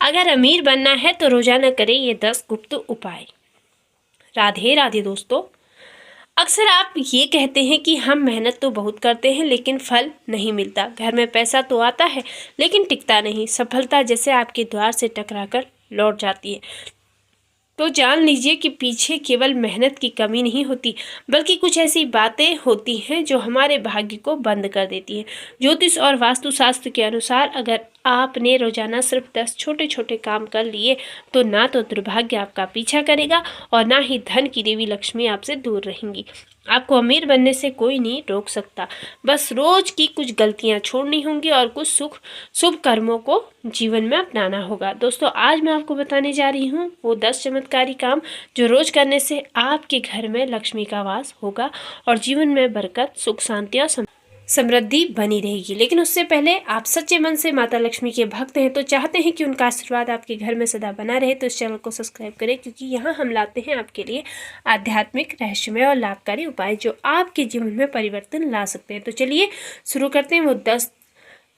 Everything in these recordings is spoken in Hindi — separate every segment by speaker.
Speaker 1: अगर अमीर बनना है तो रोजाना करें ये 10 गुप्त उपाय। राधे राधे दोस्तों, अक्सर आप ये कहते हैं कि हम मेहनत तो बहुत करते हैं लेकिन फल नहीं मिलता। घर में पैसा तो आता है लेकिन टिकता नहीं। सफलता जैसे आपके द्वार से टकराकर लौट जाती है। तो जान लीजिए कि पीछे केवल मेहनत की कमी नहीं होती, बल्कि कुछ ऐसी बातें होती हैं जो हमारे भाग्य को बंद कर देती हैं। ज्योतिष और वास्तुशास्त्र के अनुसार अगर आपने रोजाना सिर्फ 10 छोटे छोटे काम कर लिए तो ना तो दुर्भाग्य आपका पीछा करेगा और ना ही धन की देवी लक्ष्मी आपसे दूर रहेंगी। आपको अमीर बनने से कोई नहीं रोक सकता, बस रोज की कुछ गलतियां छोड़नी होंगी और कुछ शुभ कर्मों को जीवन में अपनाना होगा। दोस्तों, आज मैं आपको बताने जा रही हूँ वो 10 चमत्कारी काम जो रोज करने से आपके घर में लक्ष्मी का वास होगा और जीवन में बरकत, सुख, शांति और समृद्धि बनी रहेगी। लेकिन उससे पहले आप सच्चे मन से माता लक्ष्मी के भक्त हैं तो चाहते हैं कि उनका आशीर्वाद आपके घर में सदा बना रहे, तो इस चैनल को सब्सक्राइब करें, क्योंकि यहाँ हम लाते हैं आपके लिए आध्यात्मिक, रहस्यमय और लाभकारी उपाय जो आपके जीवन में परिवर्तन ला सकते हैं। तो चलिए शुरू करते हैं वो 10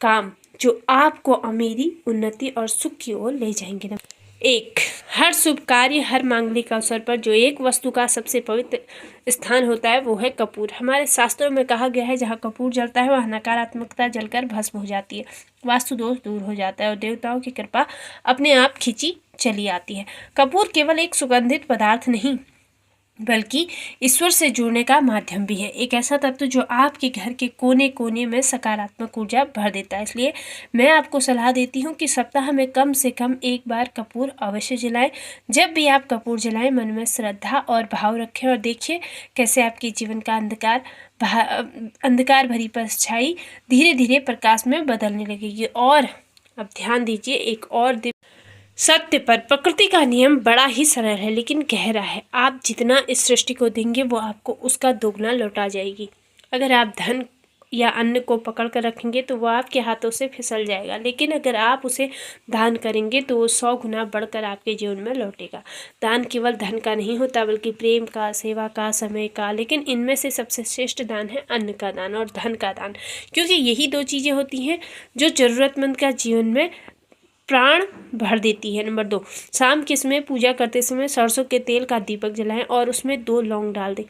Speaker 1: काम जो आपको अमीरी, उन्नति और सुख की ओर ले जाएंगे। 1, हर शुभ कार्य, हर मांगलिक अवसर पर जो एक वस्तु का सबसे पवित्र स्थान होता है वो है कपूर। हमारे शास्त्रों में कहा गया है जहाँ कपूर जलता है वहाँ नकारात्मकता जलकर भस्म हो जाती है, वास्तु दोष दूर हो जाता है और देवताओं की कृपा अपने आप खींची चली आती है। कपूर केवल एक सुगंधित पदार्थ नहीं बल्कि ईश्वर से जुड़ने का माध्यम भी है, एक ऐसा तत्व जो आपके घर के कोने कोने में सकारात्मक ऊर्जा भर देता है। इसलिए मैं आपको सलाह देती हूँ कि सप्ताह में कम से कम एक बार कपूर अवश्य जलाएं। जब भी आप कपूर जलाएं मन में श्रद्धा और भाव रखें और देखिए कैसे आपके जीवन का अंधकार भरी परछाई धीरे धीरे प्रकाश में बदलने लगेगी। और अब ध्यान दीजिए एक और सत्य पर। प्रकृति का नियम बड़ा ही सरल है लेकिन गहरा है। आप जितना इस सृष्टि को देंगे वो आपको उसका दोगुना लौटा जाएगी। अगर आप धन या अन्न को पकड़ कर रखेंगे तो वो आपके हाथों से फिसल जाएगा, लेकिन अगर आप उसे दान करेंगे तो वो 100 गुना बढ़कर आपके जीवन में लौटेगा। दान केवल धन का नहीं होता बल्कि प्रेम का, सेवा का, समय का, लेकिन इनमें से सबसे श्रेष्ठ दान है अन्न का दान और धन का दान, क्योंकि यही 2 चीज़ें होती हैं जो ज़रूरतमंद का जीवन में प्राण भर देती है। नंबर 2, शाम के समय पूजा करते समय सरसों के तेल का दीपक जलाएं और उसमें 2 लौंग डाल दें।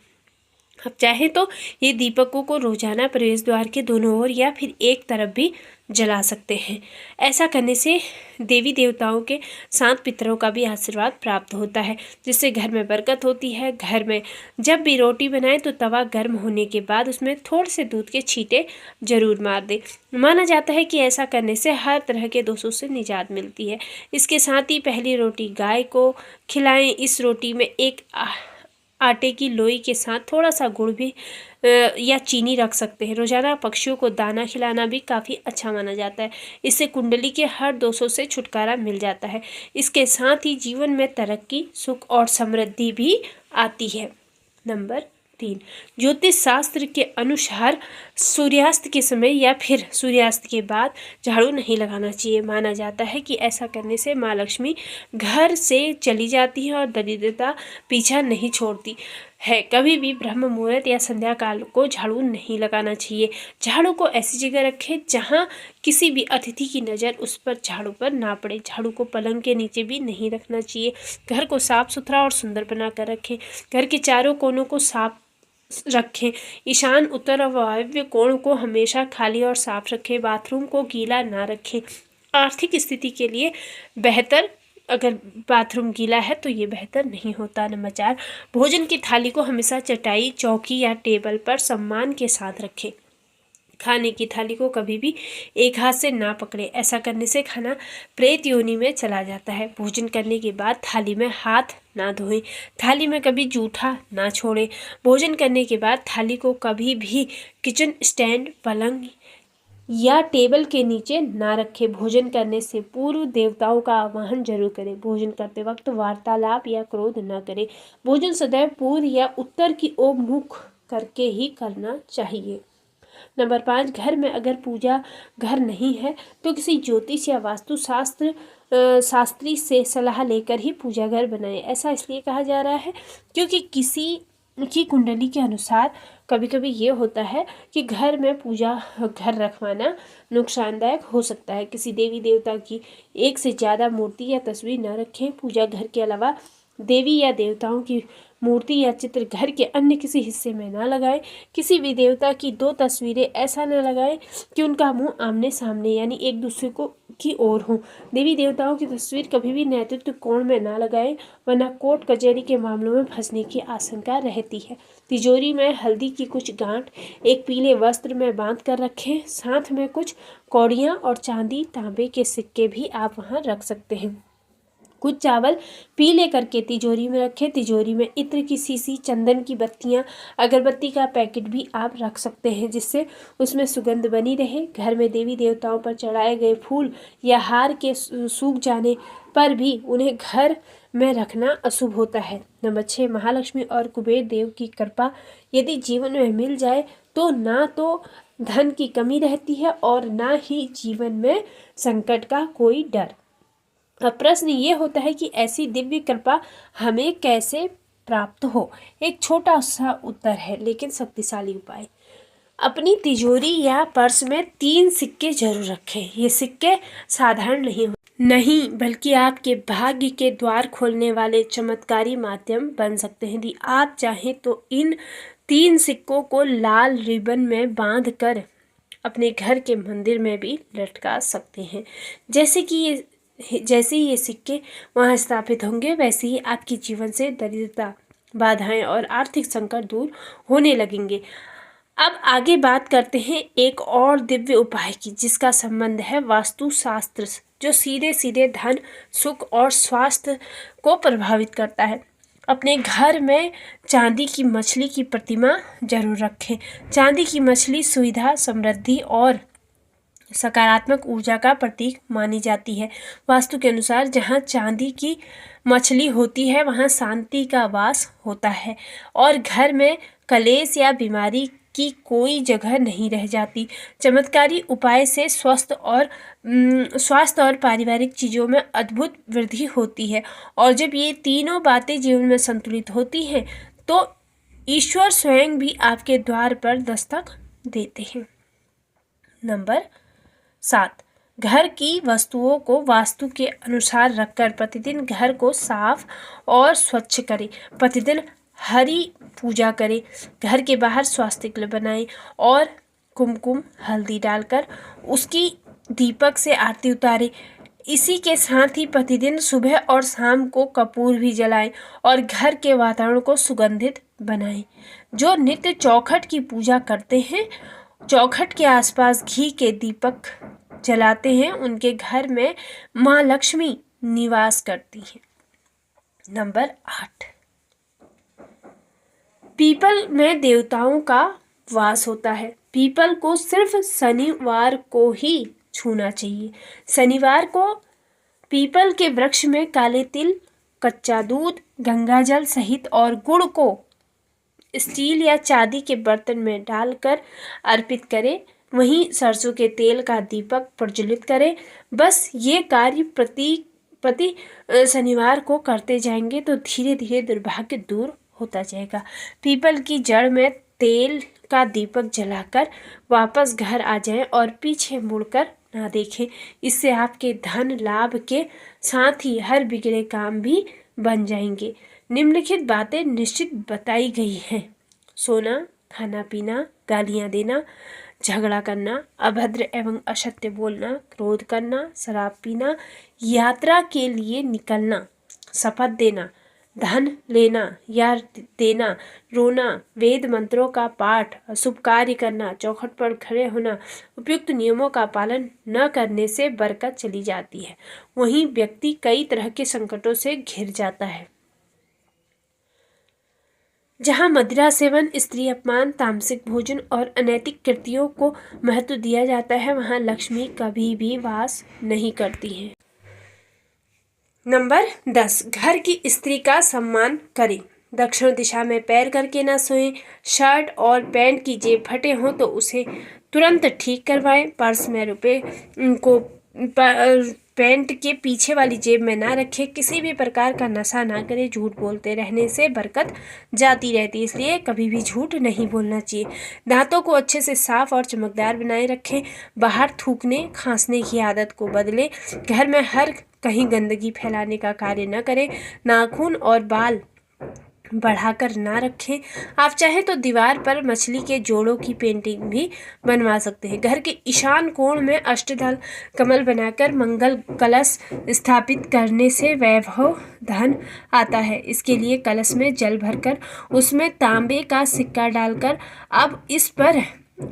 Speaker 1: आप चाहें तो ये दीपकों को रोजाना प्रवेश द्वार के दोनों ओर या फिर एक तरफ भी जला सकते हैं। ऐसा करने से देवी देवताओं के, शांत पितरों का भी आशीर्वाद प्राप्त होता है, जिससे घर में बरकत होती है। घर में जब भी रोटी बनाएं तो तवा गर्म होने के बाद उसमें थोड़े से दूध के छींटे जरूर मार दें। माना जाता है कि ऐसा करने से हर तरह के दोषों से निजात मिलती है। इसके साथ ही पहली रोटी गाय को खिलाएं। इस रोटी में एक आटे की लोई के साथ थोड़ा सा गुड़ भी या चीनी रख सकते हैं। रोजाना पक्षियों को दाना खिलाना भी काफ़ी अच्छा माना जाता है। इससे कुंडली के हर दोषों से छुटकारा मिल जाता है। इसके साथ ही जीवन में तरक्की, सुख और समृद्धि भी आती है। नंबर 3, ज्योतिष शास्त्र के अनुसार सूर्यास्त के समय या फिर सूर्यास्त के बाद झाड़ू नहीं लगाना चाहिए। माना जाता है कि ऐसा करने से माँ लक्ष्मी घर से चली जाती है और दरिद्रता पीछा नहीं छोड़ती है। कभी भी ब्रह्म मुहूर्त या संध्या काल को झाड़ू नहीं लगाना चाहिए। झाड़ू को ऐसी जगह रखें जहाँ किसी भी अतिथि की नज़र उस पर झाड़ू पर ना पड़े। झाड़ू को पलंग के नीचे भी नहीं रखना चाहिए। घर को साफ सुथरा और सुंदर बना कर रखें। घर के चारों कोनों को साफ रखें। ईशान, उत्तर और वायव्य कोण को हमेशा खाली और साफ रखें। बाथरूम को गीला ना रखें। आर्थिक स्थिति के लिए बेहतर, अगर बाथरूम गीला है तो ये बेहतर नहीं होता। नंबर 4, भोजन की थाली को हमेशा चटाई, चौकी या टेबल पर सम्मान के साथ रखें। खाने की थाली को कभी भी एक हाथ से ना पकड़े। ऐसा करने से खाना प्रेत योनि में चला जाता है। भोजन करने के बाद थाली में हाथ ना धोएं। थाली में कभी जूठा ना छोड़ें। भोजन करने के बाद थाली को कभी भी किचन स्टैंड, पलंग या टेबल के नीचे ना रखें। भोजन करने से पूर्व देवताओं का आवाहन जरूर करें। भोजन करते वक्त वार्तालाप या क्रोध न करें। भोजन सदैव पूर्व या उत्तर की ओर मुख करके ही करना चाहिए। नंबर 5, घर में अगर पूजा घर नहीं है तो किसी ज्योतिष या वास्तु शास्त्री से सलाह लेकर ही पूजा घर बनाएं। ऐसा इसलिए कहा जा रहा है क्योंकि किसी की कुंडली के अनुसार कभी कभी ये होता है कि घर में पूजा घर रखवाना नुकसानदायक हो सकता है। किसी देवी देवता की एक से ज़्यादा मूर्ति या तस्वीर न रखें। पूजा घर के अलावा देवी या देवताओं की मूर्ति या चित्र घर के अन्य किसी हिस्से में न लगाएं। किसी भी देवता की दो तस्वीरें ऐसा न लगाएं कि उनका मुंह आमने सामने यानी एक दूसरे को की ओर हो। देवी देवताओं की तस्वीर कभी भी नेतृत्व कोण में न लगाएं, वरना कोर्ट कचहरी के मामलों में फंसने की आशंका रहती है। तिजोरी में हल्दी की कुछ गांठ एक पीले वस्त्र में बांध कर रखें। साथ में कुछ कौड़ियाँ और चांदी तांबे के सिक्के भी आप वहां रख सकते हैं। कुछ चावल पीले करके तिजोरी में रखें। तिजोरी में इत्र की शीशी, चंदन की बत्तियां, अगरबत्ती का पैकेट भी आप रख सकते हैं, जिससे उसमें सुगंध बनी रहे। घर में देवी देवताओं पर चढ़ाए गए फूल या हार के सूख जाने पर भी उन्हें घर में रखना अशुभ होता है। नंबर 6, महालक्ष्मी और कुबेर देव की कृपा यदि जीवन में मिल जाए तो ना तो धन की कमी रहती है और ना ही जीवन में संकट का कोई डर। अब प्रश्न ये होता है कि ऐसी दिव्य कृपा हमें कैसे प्राप्त हो। एक छोटा सा उत्तर है लेकिन शक्तिशाली उपाय। अपनी तिजोरी या पर्स में 3 सिक्के जरूर रखें। ये सिक्के साधारण नहीं बल्कि आपके भाग्य के द्वार खोलने वाले चमत्कारी माध्यम बन सकते हैं। यदि आप चाहें तो इन 3 सिक्कों को लाल रिबन में बांध कर अपने घर के मंदिर में भी लटका सकते हैं। जैसे ही ये सिक्के वहाँ स्थापित होंगे वैसे ही आपके जीवन से दरिद्रता, बाधाएं और आर्थिक संकट दूर होने लगेंगे। अब आगे बात करते हैं एक और दिव्य उपाय की, जिसका संबंध है वास्तु शास्त्र से, जो सीधे सीधे धन, सुख और स्वास्थ्य को प्रभावित करता है। अपने घर में चांदी की मछली की प्रतिमा जरूर रखें। चांदी की मछली सुविधा, समृद्धि और सकारात्मक ऊर्जा का प्रतीक मानी जाती है। वास्तु के अनुसार जहाँ चांदी की मछली होती है वहाँ शांति का वास होता है और घर में कलेश या बीमारी की कोई जगह नहीं रह जाती। चमत्कारी उपाय से स्वास्थ्य और पारिवारिक चीज़ों में अद्भुत वृद्धि होती है और जब ये तीनों बातें जीवन में संतुलित होती हैं तो ईश्वर स्वयं भी आपके द्वार पर दस्तक देते हैं। नंबर 7, घर की वस्तुओं को वास्तु के अनुसार रखकर प्रतिदिन घर को साफ और स्वच्छ करें। प्रतिदिन हरी पूजा करें। घर के बाहर स्वास्तिक बनाएं और कुमकुम हल्दी डालकर उसकी दीपक से आरती उतारें। इसी के साथ ही प्रतिदिन सुबह और शाम को कपूर भी जलाएं और घर के वातावरण को सुगंधित बनाएं। जो नित्य चौखट की पूजा करते हैं, चौखट के आसपास घी के दीपक जलाते हैं, उनके घर में माँ लक्ष्मी निवास करती हैं। नंबर 8, पीपल में देवताओं का वास होता है। पीपल को सिर्फ शनिवार को ही छूना चाहिए। शनिवार को पीपल के वृक्ष में काले तिल, कच्चा दूध, गंगाजल सहित और गुड़ को स्टील या चांदी के बर्तन में डालकर अर्पित करें। वहीं सरसों के तेल का दीपक प्रज्वलित करें। बस ये कार्य प्रति शनिवार को करते जाएंगे तो धीरे धीरे दुर्भाग्य दूर होता जाएगा। पीपल की जड़ में तेल का दीपक जलाकर वापस घर आ जाएं और पीछे मुड़कर ना देखें। इससे आपके धन लाभ के साथ ही हर बिगड़े काम भी बन जाएंगे। निम्नलिखित बातें निश्चित बताई गई हैं। सोना, खाना पीना, गालियां देना, झगड़ा करना, अभद्र एवं असत्य बोलना, क्रोध करना, शराब पीना, यात्रा के लिए निकलना, शपथ देना, धन लेना या देना, रोना, वेद मंत्रों का पाठ, अशुभ कार्य करना, चौखट पर खड़े होना, उपयुक्त नियमों का पालन न करने से बरकत चली जाती है। वहीं व्यक्ति कई तरह के संकटों से घिर जाता है। जहाँ मदिरा सेवन, स्त्री अपमान, तामसिक भोजन और अनैतिक कृतियों को महत्व दिया जाता है, वहाँ लक्ष्मी कभी भी वास नहीं करती है। नंबर 10, घर की स्त्री का सम्मान करें। दक्षिण दिशा में पैर करके न सोएं। शर्ट और पैंट की जेब फटे हों तो उसे तुरंत ठीक करवाएं। पर्स में रुपए को पैंट के पीछे वाली जेब में ना रखें। किसी भी प्रकार का नशा ना करें। झूठ बोलते रहने से बरकत जाती रहती है, इसलिए कभी भी झूठ नहीं बोलना चाहिए। दांतों को अच्छे से साफ और चमकदार बनाए रखें। बाहर थूकने खांसने की आदत को बदलें। घर में हर कहीं गंदगी फैलाने का कार्य न करें। नाखून और बाल बढ़ाकर ना रखें। आप चाहें तो दीवार पर मछली के जोड़ों की पेंटिंग भी बनवा सकते हैं। घर के ईशान कोण में अष्टदल कमल बनाकर मंगल कलश स्थापित करने से वैभव धन आता है। इसके लिए कलश में जल भरकर उसमें तांबे का सिक्का डालकर अब इस पर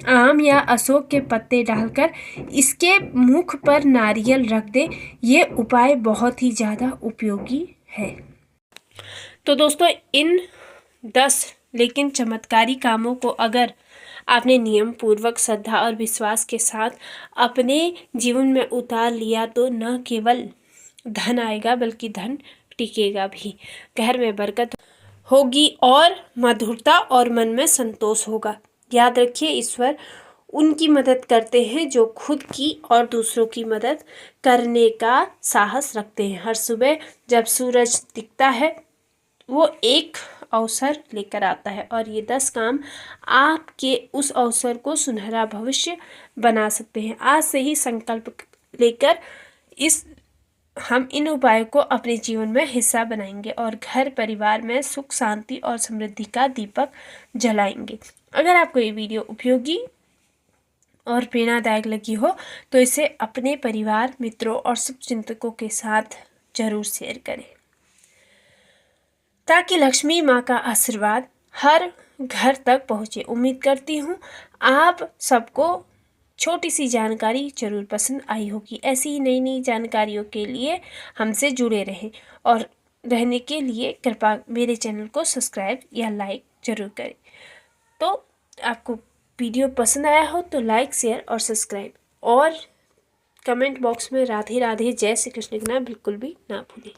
Speaker 1: आम या अशोक के पत्ते डालकर इसके मुख पर नारियल रख दें। ये उपाय बहुत ही ज़्यादा उपयोगी है। तो दोस्तों, इन 10 लेकिन चमत्कारी कामों को अगर आपने नियम पूर्वक, श्रद्धा और विश्वास के साथ अपने जीवन में उतार लिया तो न केवल धन आएगा बल्कि धन टिकेगा भी। घर में बरकत होगी और मधुरता और मन में संतोष होगा। याद रखिए, ईश्वर उनकी मदद करते हैं जो खुद की और दूसरों की मदद करने का साहस रखते हैं। हर सुबह जब सूरज दिखता है वो एक अवसर लेकर आता है और ये 10 काम आपके उस अवसर को सुनहरा भविष्य बना सकते हैं। आज से ही संकल्प लेकर हम इन उपायों को अपने जीवन में हिस्सा बनाएंगे और घर परिवार में सुख, शांति और समृद्धि का दीपक जलाएंगे। अगर आपको ये वीडियो उपयोगी और प्रेरणादायक लगी हो तो इसे अपने परिवार, मित्रों और शुभचिंतकों के साथ जरूर शेयर करें ताकि लक्ष्मी माँ का आशीर्वाद हर घर तक पहुँचे। उम्मीद करती हूँ आप सबको छोटी सी जानकारी जरूर पसंद आई होगी। ऐसी ही नई नई जानकारियों के लिए हमसे जुड़े रहें और रहने के लिए कृपया मेरे चैनल को सब्सक्राइब या लाइक जरूर करें। तो आपको वीडियो पसंद आया हो तो लाइक, शेयर और सब्सक्राइब और कमेंट बॉक्स में राधे राधे, जय श्री कृष्ण लिखना बिल्कुल भी ना भूलें।